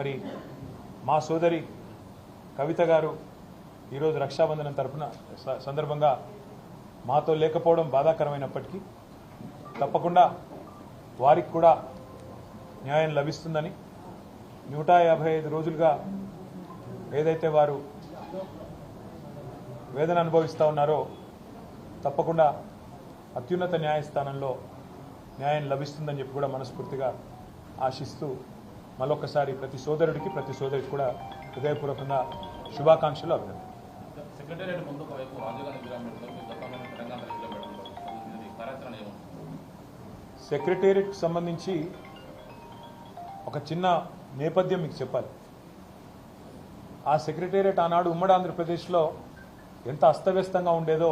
మరి మా సోదరి కవిత గారు ఈరోజు రక్షాబంధనం తరపున సందర్భంగా మాతో లేకపోవడం బాధాకరమైనప్పటికీ తప్పకుండా వారికి కూడా న్యాయం లభిస్తుందని 155 రోజులుగా ఏదైతే వారు వేదన అనుభవిస్తూ ఉన్నారో తప్పకుండా అత్యున్నత న్యాయస్థానంలో న్యాయం లభిస్తుందని చెప్పి కూడా మనస్ఫూర్తిగా ఆశిస్తూ మరొకసారి ప్రతి సోదరుడికి ప్రతి సోదరికి కూడా హృదయపూర్వకంగా శుభాకాంక్షలు అభినందనలు. సెక్రటేరియట్కి సంబంధించి ఒక చిన్న నేపథ్యం మీకు చెప్పాలి. ఆ సెక్రటేరియట్ ఆనాడు ఉమ్మడి ఆంధ్రప్రదేశ్లో ఎంత అస్తవ్యస్తంగా ఉండేదో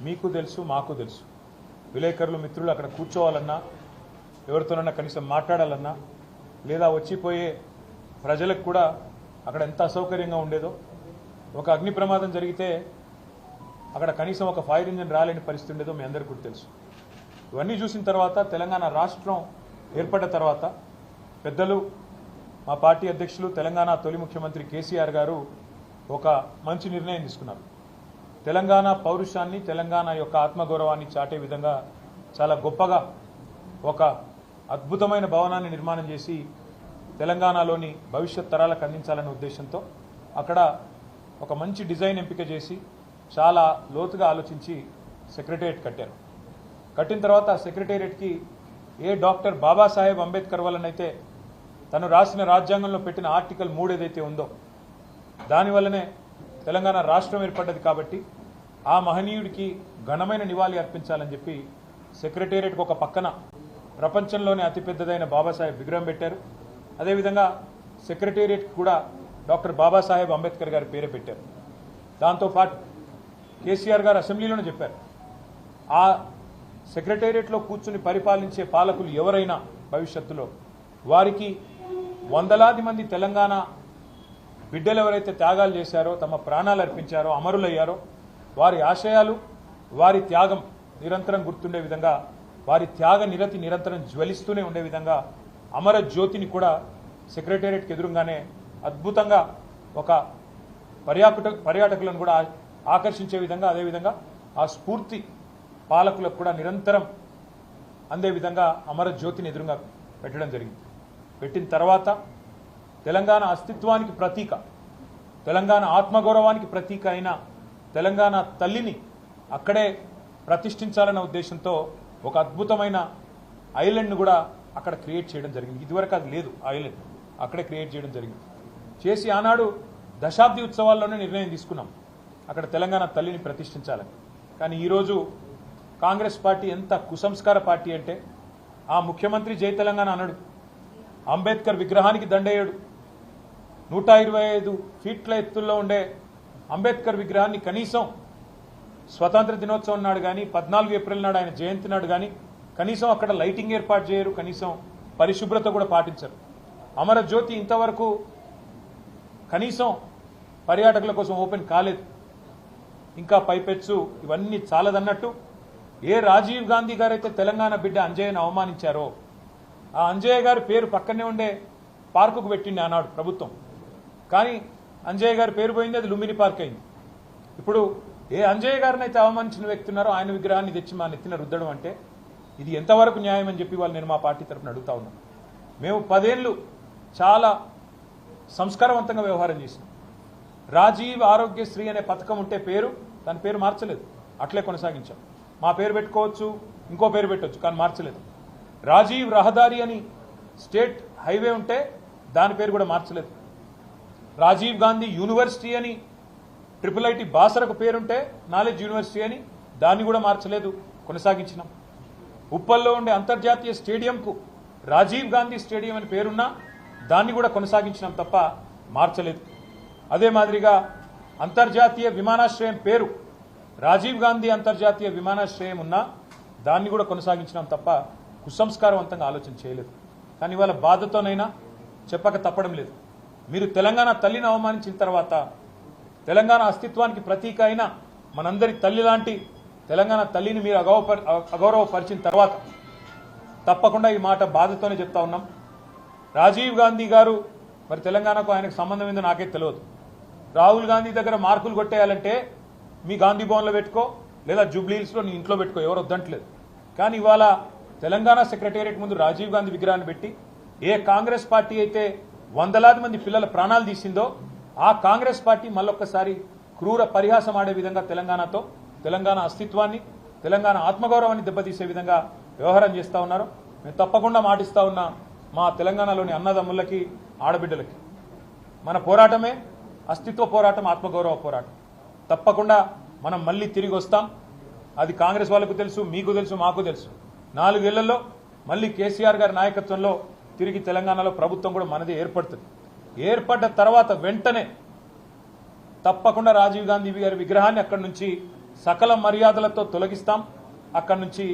మీకు తెలుసు, మాకు తెలుసు. విలేకరులు మిత్రులు అక్కడ కూర్చోవాలన్నా, ఎవరితోనన్నా కనీసం మాట్లాడాలన్నా, లేదా వచ్చిపోయే ప్రజలకు కూడా అక్కడ ఎంత అసౌకర్యంగా ఉండేదో. ఒక అగ్ని ప్రమాదం జరిగితే అక్కడ కనీసం ఒక ఫైర్ ఇంజిన్ రాలేని పరిస్థితి ఉండేదో మీ అందరికీ కూడా తెలుసు. ఇవన్నీ చూసిన తర్వాత తెలంగాణ రాష్ట్రం ఏర్పడ్డ తర్వాత పెద్దలు మా పార్టీ అధ్యక్షులు తెలంగాణ తొలి ముఖ్యమంత్రి కేసీఆర్ గారు ఒక మంచి నిర్ణయం తీసుకున్నారు. తెలంగాణ పౌరుషాన్ని, తెలంగాణ యొక్క ఆత్మగౌరవాన్ని చాటే విధంగా చాలా గొప్పగా ఒక అద్భుతమైన భవనాన్ని నిర్మాణం చేసి తెలంగాణలోని భవిష్యత్ తరాలకు అందించాలనే ఉద్దేశంతో అక్కడ ఒక మంచి డిజైన్ ఎంపిక చేసి చాలా లోతుగా ఆలోచించి సెక్రటేరియట్ కట్టారు. కట్టిన తర్వాత ఆ సెక్రటేరియట్కి డాక్టర్ బాబాసాహెబ్ అంబేద్కర్ వల్లనైతే తను రాసిన రాజ్యాంగంలో పెట్టిన ఆర్టికల్ 3 ఏదైతే ఉందో దానివల్లనే తెలంగాణ రాష్ట్రం ఏర్పడ్డది. కాబట్టి ఆ మహనీయుడికి ఘనమైన నివాళి అర్పించాలని చెప్పి సెక్రటేరియట్కి ఒక పక్కన ప్రపంచంలోనే అతిపెద్దదైన బాబాసాహెబ్ విగ్రహం పెట్టారు. అదేవిధంగా సెక్రటేరియట్కి కూడా డాక్టర్ బాబాసాహెబ్ అంబేద్కర్ గారి పేరే పెట్టారు. దాంతోపాటు కేసీఆర్ గారు అసెంబ్లీలోనే చెప్పారు, ఆ సెక్రటేరియట్లో కూర్చుని పరిపాలించే పాలకులు ఎవరైనా భవిష్యత్తులో వారికి వందలాది మంది తెలంగాణ బిడ్డలు ఎవరైతే త్యాగాలు చేశారో, తమ ప్రాణాలు అర్పించారో, అమరులయ్యారో వారి ఆశయాలు, వారి త్యాగం నిరంతరం గుర్తుండే విధంగా, వారి త్యాగ నిరతి నిరంతరం జ్వలిస్తూనే ఉండే విధంగా అమర జ్యోతిని కూడా సెక్రటేరియట్కి ఎదురుగానే అద్భుతంగా ఒక పర్యాటకులను కూడా ఆకర్షించే విధంగా, అదేవిధంగా ఆ స్ఫూర్తి పాలకులకు కూడా నిరంతరం అందే విధంగా అమర జ్యోతిని ఎదురుగా పెట్టడం జరిగింది. పెట్టిన తర్వాత తెలంగాణ అస్తిత్వానికి ప్రతీక, తెలంగాణ ఆత్మగౌరవానికి ప్రతీక అయిన తెలంగాణ తల్లిని అక్కడే ప్రతిష్ఠించాలన్న ఉద్దేశంతో ఒక అద్భుతమైన ఐలాండ్ను కూడా అక్కడ క్రియేట్ చేయడం జరిగింది. ఇదివరకు అది లేదు, ఐలాండ్ అక్కడే క్రియేట్ చేయడం జరిగింది. చేసి ఆనాడు దశాబ్ది ఉత్సవాల్లోనే నిర్ణయం తీసుకున్నాం అక్కడ తెలంగాణ తల్లిని ప్రతిష్ఠించాలని. కానీ ఈరోజు కాంగ్రెస్ పార్టీ ఎంత కుసంస్కార పార్టీ అంటే, ఆ ముఖ్యమంత్రి జై తెలంగాణ అన్నాడు, అంబేద్కర్ విగ్రహానికి దండేయడు, 125 ఫీట్ల ఎత్తుల్లో ఉండే అంబేద్కర్ విగ్రహాన్ని కనీసం స్వతంత్ర దినోత్సవం నాడు కానీ, 14 ఏప్రిల్ నాడు ఆయన జయంతి నాడు కానీ కనీసం అక్కడ లైటింగ్ ఏర్పాటు చేయరు, కనీసం పరిశుభ్రత కూడా పాటించరు. అమరజ్యోతి ఇంతవరకు కనీసం పర్యాటకుల కోసం ఓపెన్ కాలేదు. ఇంకా పైపెచ్చు ఇవన్నీ చాలదన్నట్టు రాజీవ్ గాంధీ గారైతే తెలంగాణ బిడ్డ అంజయ్యను అవమానించారో, ఆ అంజయ్య గారి పేరు పక్కనే ఉండే పార్కుకు పెట్టింది ఆనాడు ప్రభుత్వం. కానీ అంజయ్య గారి పేరు పోయింది, అది లుంబిని పార్క్ అయింది. ఇప్పుడు అంజయ్య గారిని అయితే అవమానించిన వ్యక్తి ఉన్నారో ఆయన విగ్రహాన్ని తెచ్చి మా నెత్తిన రుద్దడం అంటే ఇది ఎంతవరకు న్యాయం అని చెప్పి వాళ్ళు నేను మా పార్టీ తరఫున అడుగుతా ఉన్నాం. మేము 10 ఏళ్ళు చాలా సంస్కారవంతంగా వ్యవహారం చేసినాం. రాజీవ్ ఆరోగ్యశ్రీ అనే పథకం ఉంటే దాని పేరు మార్చలేదు, అట్లే కొనసాగించాం. మా పేరు పెట్టుకోవచ్చు, ఇంకో పేరు పెట్టవచ్చు, కానీ మార్చలేదు. రాజీవ్ రహదారి అని స్టేట్ హైవే ఉంటే దాని పేరు కూడా మార్చలేదు. రాజీవ్ గాంధీ యూనివర్సిటీ అని IIIT బాసరకు పేరుంటే నాలెడ్జ్ యూనివర్సిటీ అని దాన్ని కూడా మార్చలేదు, కొనసాగించినాం. ఉప్పల్లో ఉండే అంతర్జాతీయ స్టేడియంకు రాజీవ్ గాంధీ స్టేడియం అని పేరున్నా దాన్ని కూడా కొనసాగించినాం తప్ప మార్చలేదు. అదే మాదిరిగా అంతర్జాతీయ విమానాశ్రయం పేరు రాజీవ్ గాంధీ అంతర్జాతీయ విమానాశ్రయం ఉన్నా దాన్ని కూడా కొనసాగించినాం తప్ప కుసంస్కారవంతంగా ఆలోచన చేయలేదు. కానీ ఇవాళ బాధతోనైనా చెప్పక తప్పడం లేదు. మీరు తెలంగాణ తల్లిని అవమానించిన తర్వాత, తెలంగాణ అస్తిత్వానికి ప్రతీక అయిన మనందరి తల్లి లాంటి తెలంగాణ తల్లిని మీరు అగౌరవపరిచిన తర్వాత తప్పకుండా ఈ మాట బాధతోనే చెప్తా ఉన్నాం. రాజీవ్ గాంధీ గారు మరి తెలంగాణకు ఆయనకు సంబంధం ఏందో నాకే తెలియదు. రాహుల్ గాంధీ దగ్గర మార్కులు కొట్టేయాలంటే మీ గాంధీ భవన్లో పెట్టుకో, లేదా జూబ్లీహిల్స్లో నీ ఇంట్లో పెట్టుకో, ఎవరు వద్దంటలేదు. కానీ ఇవాళ తెలంగాణ సెక్రటేరియట్ ముందు రాజీవ్ గాంధీ విగ్రహాన్ని పెట్టి ఏ కాంగ్రెస్ పార్టీ అయితే వందలాది మంది పిల్లల ప్రాణాలు తీసిందో ఆ కాంగ్రెస్ పార్టీ మళ్ళొక్కసారి క్రూర పరిహాసం ఆడే విధంగా తెలంగాణతో, తెలంగాణ అస్తిత్వాన్ని, తెలంగాణ ఆత్మగౌరవాన్ని దెబ్బతీసే విధంగా వ్యవహారం చేస్తూ ఉన్నారు. మేము తప్పకుండా మాటిస్తూ ఉన్నా మా తెలంగాణలోని అన్నదమ్ములకి, ఆడబిడ్డలకి, మన పోరాటమే అస్తిత్వ పోరాటం, ఆత్మగౌరవ పోరాటం. తప్పకుండా మనం మళ్ళీ తిరిగి వస్తాం. అది కాంగ్రెస్ వాళ్ళకు తెలుసు, మీకు తెలుసు, మాకు తెలుసు. 4 ఏళ్లలో మళ్ళీ కేసీఆర్ గారి నాయకత్వంలో తిరిగి తెలంగాణలో ప్రభుత్వం కూడా మనది ఏర్పడుతుంది. ఏర్పడ్డ తర్వాత వెంటనే తప్పకుండా రాజీవ్ గాంధీ గారి విగ్రహాన్ని అక్కడి నుంచి సకల మర్యాదలతో తొలగిస్తాం. అక్కడి నుంచి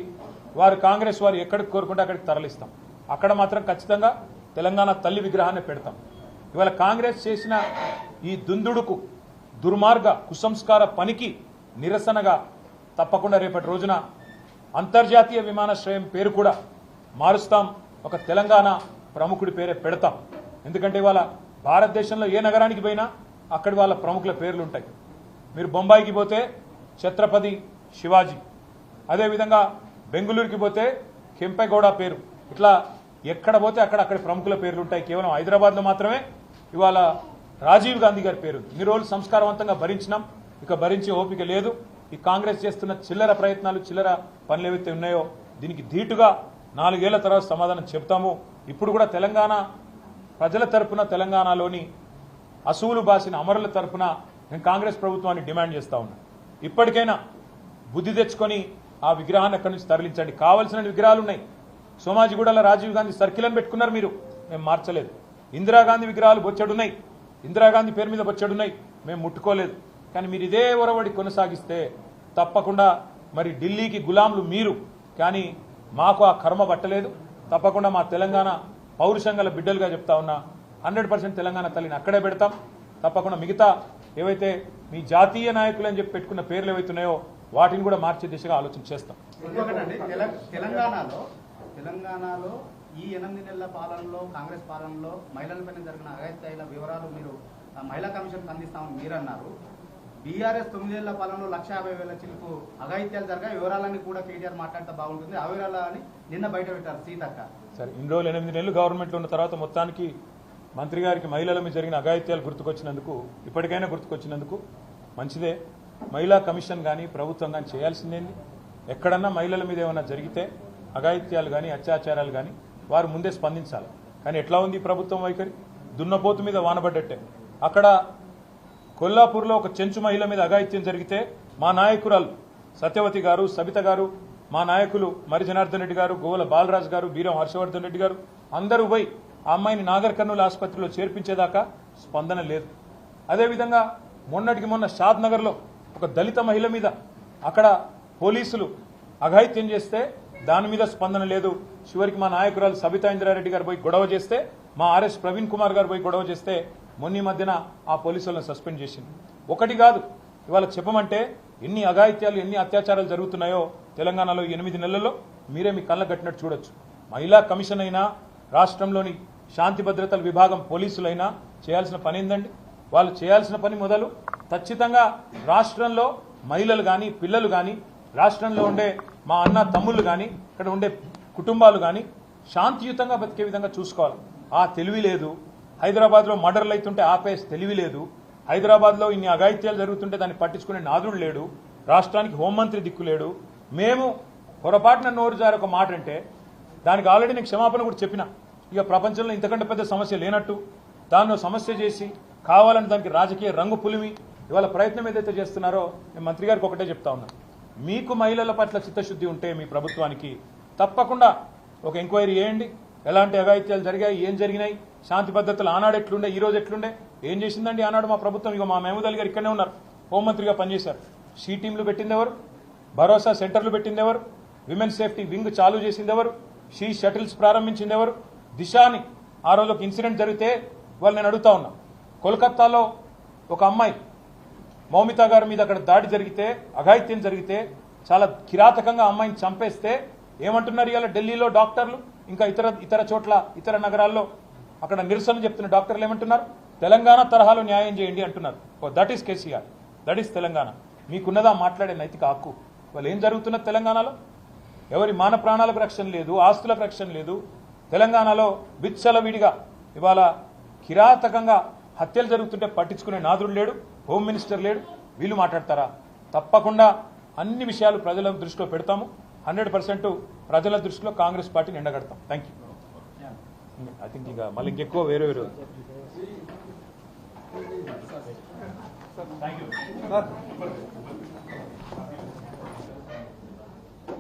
వారు కాంగ్రెస్ వారు ఎక్కడికి కోరుకుంటే అక్కడికి తరలిస్తాం. అక్కడ మాత్రం ఖచ్చితంగా తెలంగాణ తల్లి విగ్రహాన్ని పెడతాం. ఇవాళ కాంగ్రెస్ చేసిన ఈ దుందుడుకు, దుర్మార్గ కుసంస్కార పనికి నిరసనగా తప్పకుండా రేపటి రోజున అంతర్జాతీయ విమానాశ్రయం పేరు కూడా మారుస్తాం. ఒక తెలంగాణ ప్రముఖుడి పేరే పెడతాం. ఎందుకంటే ఇవాళ భారతదేశంలో ఏ నగరానికి పోయినా అక్కడి వాళ్ళ ప్రముఖుల పేర్లు ఉంటాయి. మీరు బొంబాయికి పోతే ఛత్రపతి శివాజీ, అదేవిధంగా బెంగళూరుకి పోతే కెంపెగౌడ పేరు, ఇట్లా ఎక్కడ పోతే అక్కడి ప్రముఖుల పేర్లు ఉంటాయి. కేవలం హైదరాబాద్లో మాత్రమే ఇవాళ రాజీవ్ గాంధీ గారి పేరు. ఇన్ని రోజులు సంస్కారవంతంగా భరించినాం, ఇక భరించే ఓపిక లేదు. ఈ కాంగ్రెస్ చేస్తున్న చిల్లర ప్రయత్నాలు, చిల్లర పనులు ఏవైతే ఉన్నాయో దీనికి ధీటుగా 4 ఏళ్ల తర్వాత సమాధానం చెప్తాము. ఇప్పుడు కూడా తెలంగాణ ప్రజల తరపున, తెలంగాణలోని అసూలు బాసిన అమరుల తరపున నేను కాంగ్రెస్ ప్రభుత్వాన్ని డిమాండ్ చేస్తా ఉన్నా. ఇప్పటికైనా బుద్ధి తెచ్చుకొని ఆ విగ్రహాన్ని అక్కడి నుంచి తరలించండి. కావలసిన విగ్రహాలు ఉన్నాయి. సోమాజిగూడలో రాజీవ్ గాంధీ సర్కిల్ అని పెట్టుకున్నారు మీరు, మేము మార్చలేదు. ఇందిరాగాంధీ విగ్రహాలు బొచ్చడున్నాయి, ఇందిరాగాంధీ పేరు మీద బొచ్చడున్నాయి, మేము ముట్టుకోలేదు. కానీ మీరు ఇదే ఒరవడి కొనసాగిస్తే తప్పకుండా మరి ఢిల్లీకి గులాంలు మీరు, కానీ మాకు ఆ కర్మ పట్టలేదు. తప్పకుండా మా తెలంగాణ పౌరుషంగల బిడ్డలుగా చెప్తా ఉన్నా 100% తెలంగాణ తల్లిని అక్కడే పెడతాం. తప్పకుండా మిగతా ఏవైతే మీ జాతీయ నాయకులు అని చెప్పి పెట్టుకున్న పేర్లు ఏవైతున్నాయో వాటిని కూడా మార్చే దిశగా ఆలోచన చేస్తాం. తెలంగాణలో ఈ 8 నెలల పాలనలో, కాంగ్రెస్ పాలనలో మహిళలపైన జరిగిన అఘాయిత్యాల వివరాలు మీరు మహిళా కమిషన్ అందిస్తామని మీరు అన్నారు. బీఆర్ఎస్ 9 ఏళ్ల పాలనలో 1,50,000 చిలుకు అఘాయిత్యాలు జరిగాయి. వివరాలన్నీ కూడా కేటీఆర్ మాట్లాడితే బాగుంటుంది, ఆ వివరాలని నిన్న బయట పెట్టారు సీతక్క. సరే, ఇన్ని రోజులు 8 నెలలు గవర్నమెంట్లో ఉన్న తర్వాత మొత్తానికి మంత్రి గారికి మహిళల మీద జరిగిన అఘాయిత్యాలు గుర్తుకొచ్చినందుకు, ఇప్పటికైనా గుర్తుకొచ్చినందుకు మంచిదే. మహిళా కమిషన్ కానీ ప్రభుత్వం కానీ చేయాల్సిందేంది? ఎక్కడన్నా మహిళల మీద ఏమైనా జరిగితే అఘాయిత్యాలు కానీ అత్యాచారాలు కానీ వారు ముందే స్పందించాలి. కానీ ఎట్లా ఉంది ప్రభుత్వం వైఖరి? దున్నపోతు మీద వానబడ్డట్టే. అక్కడ కొల్లాపూర్లో ఒక చెంచు మహిళ మీద అఘాయిత్యం జరిగితే మా నాయకురాలు సత్యవతి గారు, సబిత గారు, మా నాయకులు మరి జనార్దన్ రెడ్డి గారు, గోవల బాలరాజు గారు, బీరం హర్షవర్ధన్ రెడ్డి గారు అందరూ పోయి ఆ అమ్మాయిని నాగర్ కర్నూలు ఆసుపత్రిలో చేర్పించేదాకా స్పందన లేదు. అదేవిధంగా మొన్నటికి మొన్న షాద్ నగర్లో ఒక దళిత మహిళ మీద అక్కడ పోలీసులు అఘాయిత్యం చేస్తే దాని మీద స్పందన లేదు. చివరికి మా నాయకురాలు సబితా ఇంద్రారెడ్డి గారు పోయి గొడవ చేస్తే, మా ఆర్ఎస్ ప్రవీణ్ కుమార్ గారు పోయి గొడవ చేస్తే మొన్న మధ్యన ఆ పోలీసులను సస్పెండ్ చేసింది. ఒకటి కాదు, ఇవాళ చెప్పమంటే ఎన్ని అఘాయిత్యాలు, ఎన్ని అత్యాచారాలు జరుగుతున్నాయో తెలంగాణలో 8 నెలల్లో మీరే మీ కళ్ళ కట్టినట్టు చూడొచ్చు. మహిళా కమిషన్ అయినా, రాష్ట్రంలోని శాంతి భద్రతల విభాగం పోలీసులైనా చేయాల్సిన పని ఏందండి? వాళ్ళు చేయాల్సిన పని మొదలు ఖచ్చితంగా రాష్ట్రంలో మహిళలు కానీ, పిల్లలు కానీ, రాష్ట్రంలో ఉండే మా అన్న తమ్ముళ్ళు కానీ, ఇక్కడ ఉండే కుటుంబాలు కానీ శాంతియుతంగా బతికే విధంగా చూసుకోవాలి. ఆ తెలివి లేదు. హైదరాబాద్లో మర్డర్లు అవుతుంటే ఆపేసి తెలివి లేదు. హైదరాబాద్లో ఇన్ని అఘాయిత్యాలు జరుగుతుంటే దాన్ని పట్టించుకునే నాదుడు లేడు. రాష్ట్రానికి హోంమంత్రి దిక్కు లేడు. మేము పొరపాటున నోరు జారి ఒక మాట అంటే దానికి ఆల్రెడీ నేను క్షమాపణ కూడా చెప్పిన. ఇక ప్రపంచంలో ఇంతకంటే పెద్ద సమస్య లేనట్టు దాన్ని సమస్య చేసి కావాలని దానికి రాజకీయ రంగు పులిమి ఇవాళ ప్రయత్నం ఏదైతే చేస్తున్నారో నేను మంత్రి గారికి ఒకటే చెప్తా ఉన్నా. మీకు మహిళల పట్ల చిత్తశుద్ధి ఉంటే మీ ప్రభుత్వానికి తప్పకుండా ఒక ఎంక్వైరీ చేయండి. ఎలాంటి అఘాయిత్యాలు జరిగాయి, ఏం జరిగినాయి, శాంతి భద్రతలు ఆనాడు ఎట్లుండే, ఈ రోజు ఎట్లుండే, ఏం చేసిందండి ఆనాడు మా ప్రభుత్వం? ఇక మా మహమూద్ అలీ గారు ఇక్కడనే ఉన్నారు, హోంమంత్రిగా పనిచేశారు. షీ టీంలు పెట్టింది ఎవరు? భరోసా సెంటర్లు పెట్టింది ఎవరు? విమెన్ సేఫ్టీ వింగ్ చాలు చేసింది ఎవరు? షీ షటిల్స్ ప్రారంభించింది ఎవరు? దిశాని ఆ రోజు ఒక ఇన్సిడెంట్ జరిగితే వాళ్ళు నేను అడుగుతా ఉన్నా, కోల్కతాలో ఒక అమ్మాయి మౌమితా గారి మీద అక్కడ దాడి జరిగితే, అఘాయిత్యం జరిగితే, చాలా కిరాతకంగా అమ్మాయిని చంపేస్తే ఏమంటున్నారు ఇవాళ ఢిల్లీలో డాక్టర్లు, ఇంకా ఇతర చోట్ల ఇతర నగరాల్లో అక్కడ నిరసన చెప్తున్న డాక్టర్లు ఏమంటున్నారు? తెలంగాణ తరహాలో న్యాయం చేయండి అంటున్నారు. That is KCR, that is Telangana. మీకున్నదా మాట్లాడే నైతిక హక్కు? వాళ్ళు ఏం జరుగుతున్నది తెలంగాణలో? ఎవరి మాన ప్రాణాలకు రక్షణ లేదు, ఆస్తులకు రక్షణ లేదు. తెలంగాణలో విచ్చలవిడిగా ఇవాళ కిరాతకంగా హత్యలు జరుగుతుంటే పట్టించుకునే నాదుడు లేడు, హోమ్ మినిస్టర్ లేడు. వీళ్ళు మాట్లాడతారా? తప్పకుండా అన్ని విషయాలు ప్రజల దృష్టిలో పెడతాము. 100% ప్రజల దృష్టిలో కాంగ్రెస్ పార్టీని ఎండగడతాం. Thank you. ఐ థింక్ ఇక మళ్ళీ ఇంకెక్కువ వేరే థ్యాంక్ యూ.